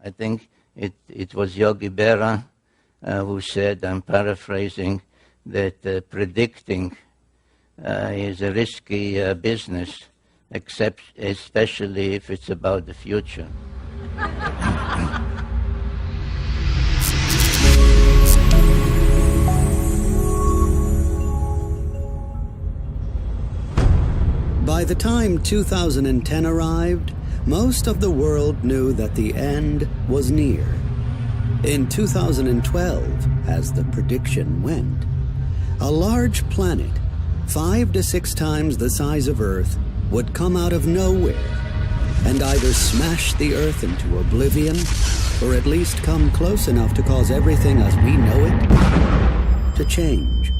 I think it was Yogi Berra who said, I'm paraphrasing, that predicting is a risky business, especially if it's about the future. By the time 2010 arrived, most of the world knew that the end was near. In 2012, as the prediction went, a large planet, 5 to 6 times the size of Earth, would come out of nowhere and either smash the Earth into oblivion or at least come close enough to cause everything as we know it to change.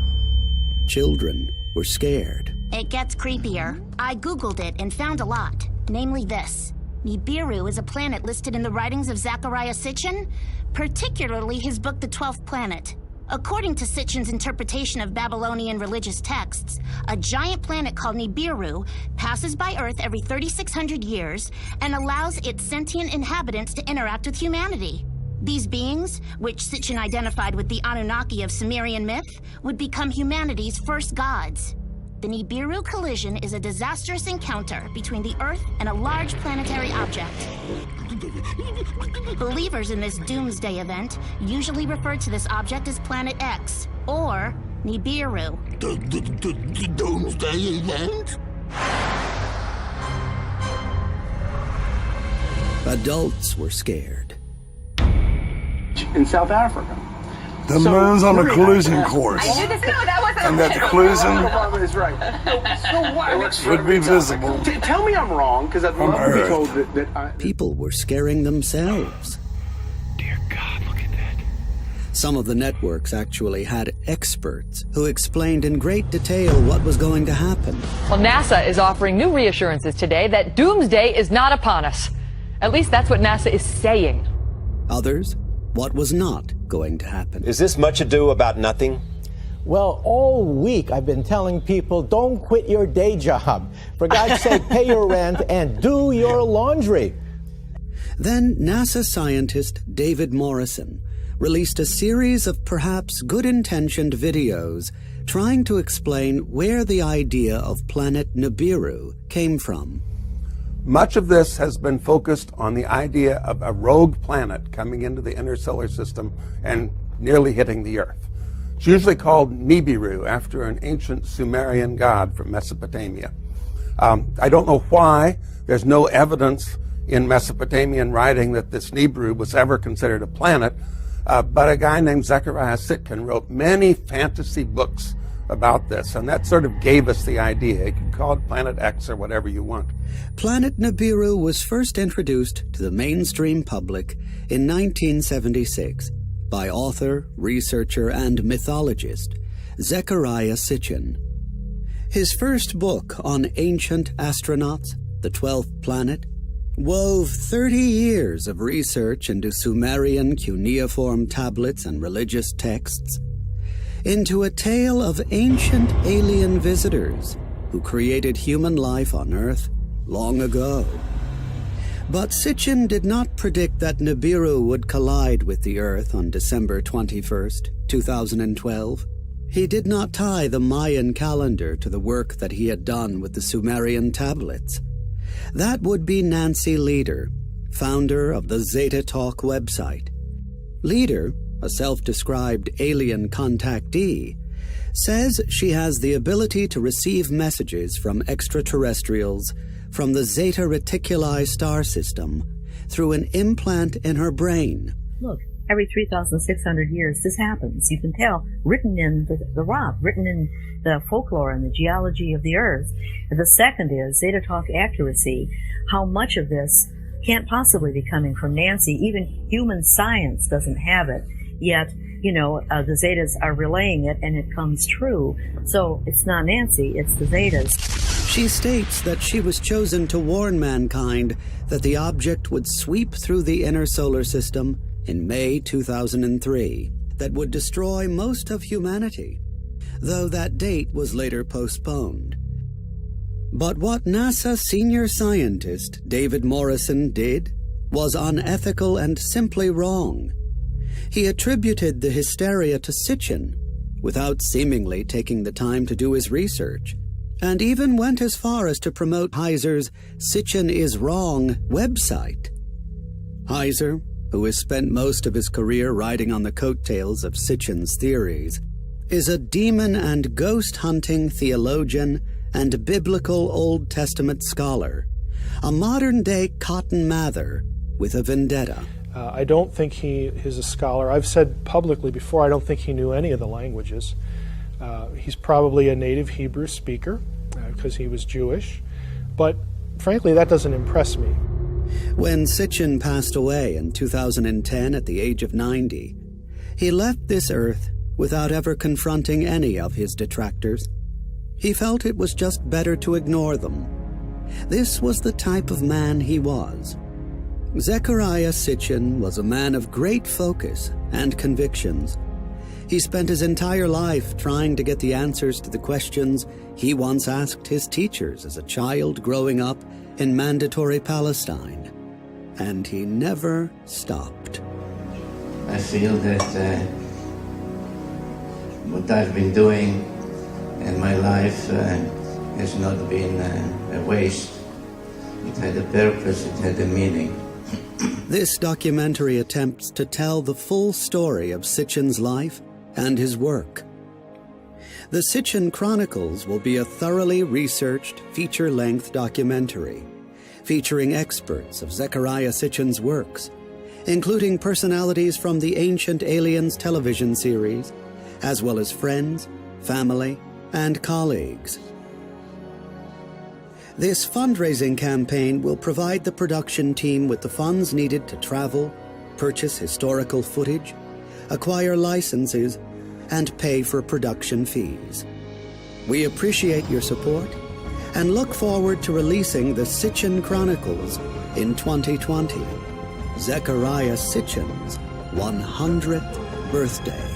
Children were scared. It gets creepier. I Googled it and found a lot, namely this. Nibiru is a planet listed in the writings of Zecharia Sitchin, particularly his book The 12th Planet. According to Sitchin's interpretation of Babylonian religious texts, a giant planet called Nibiru passes by Earth every 3,600 years and allows its sentient inhabitants to interact with humanity. These beings, which Sitchin identified with the Anunnaki of Sumerian myth, would become humanity's first gods. The Nibiru collision is a disastrous encounter between the Earth and a large planetary object. Believers in this doomsday event usually refer to this object as Planet X, or Nibiru. The doomsday event? Adults were scared. In South Africa. The moon's on a collision course. I knew this. No, that wasn't. And that the collision is right. So would be visible. Tell me I'm wrong, because I'd love to be told that People were scaring themselves. Dear God, look at that. Some of the networks actually had experts who explained in great detail what was going to happen. Well, NASA is offering new reassurances today that doomsday is not upon us. At least that's what NASA is saying. Others, what was not going to happen. Is this much ado about nothing? Well, all week I've been telling people, don't quit your day job. For God's sake, pay your rent and do your laundry. Then NASA scientist David Morrison released a series of perhaps good-intentioned videos trying to explain where the idea of planet Nibiru came from. Much of this has been focused on the idea of a rogue planet coming into the inner solar system and nearly hitting the Earth. It's usually called Nibiru, after an ancient Sumerian god from Mesopotamia. I don't know why there's no evidence in Mesopotamian writing that this Nibiru was ever considered a planet, but a guy named Zecharia Sitchin wrote many fantasy books about this, and that sort of gave us the idea. You can call it Planet X or whatever you want. Planet Nibiru was first introduced to the mainstream public in 1976 by author, researcher, and mythologist Zecharia Sitchin. His first book on ancient astronauts, The 12th Planet, wove 30 years of research into Sumerian cuneiform tablets and religious texts into a tale of ancient alien visitors who created human life on Earth long ago. But Sitchin did not predict that Nibiru would collide with the Earth on December 21st, 2012. He did not tie the Mayan calendar to the work that he had done with the Sumerian tablets. That would be Nancy Leader, founder of the Zeta Talk website. Leader, a self-described alien contactee, says she has the ability to receive messages from extraterrestrials from the Zeta Reticuli star system through an implant in her brain. Look, every 3,600 years this happens. You can tell, written in the rock, written in the folklore and the geology of the Earth. And the second is Zeta Talk accuracy. How much of this can't possibly be coming from Nancy? Even human science doesn't have it. Yet, the Zetas are relaying it and it comes true. So it's not Nancy, it's the Zetas. She states that she was chosen to warn mankind that the object would sweep through the inner solar system in May 2003, that would destroy most of humanity, though that date was later postponed. But what NASA senior scientist David Morrison did was unethical and simply wrong. He attributed the hysteria to Sitchin, without seemingly taking the time to do his research, and even went as far as to promote Heiser's Sitchin is Wrong website. Heiser, who has spent most of his career riding on the coattails of Sitchin's theories, is a demon and ghost-hunting theologian and biblical Old Testament scholar, a modern-day Cotton Mather with a vendetta. I don't think he is a scholar. I've said publicly before, I don't think he knew any of the languages. He's probably a native Hebrew speaker because he was Jewish, but frankly, that doesn't impress me. When Sitchin passed away in 2010 at the age of 90, he left this earth without ever confronting any of his detractors. He felt it was just better to ignore them. This was the type of man he was. Zecharia Sitchin was a man of great focus and convictions. He spent his entire life trying to get the answers to the questions he once asked his teachers as a child growing up in mandatory Palestine. And he never stopped. I feel that what I've been doing in my life has not been a waste. It had a purpose, it had a meaning. This documentary attempts to tell the full story of Sitchin's life and his work. The Sitchin Chronicles will be a thoroughly researched, feature-length documentary featuring experts of Zecharia Sitchin's works, including personalities from the Ancient Aliens television series, as well as friends, family, and colleagues. This fundraising campaign will provide the production team with the funds needed to travel, purchase historical footage, acquire licenses, and pay for production fees. We appreciate your support and look forward to releasing the Sitchin Chronicles in 2020, Zecharia Sitchin's 100th birthday.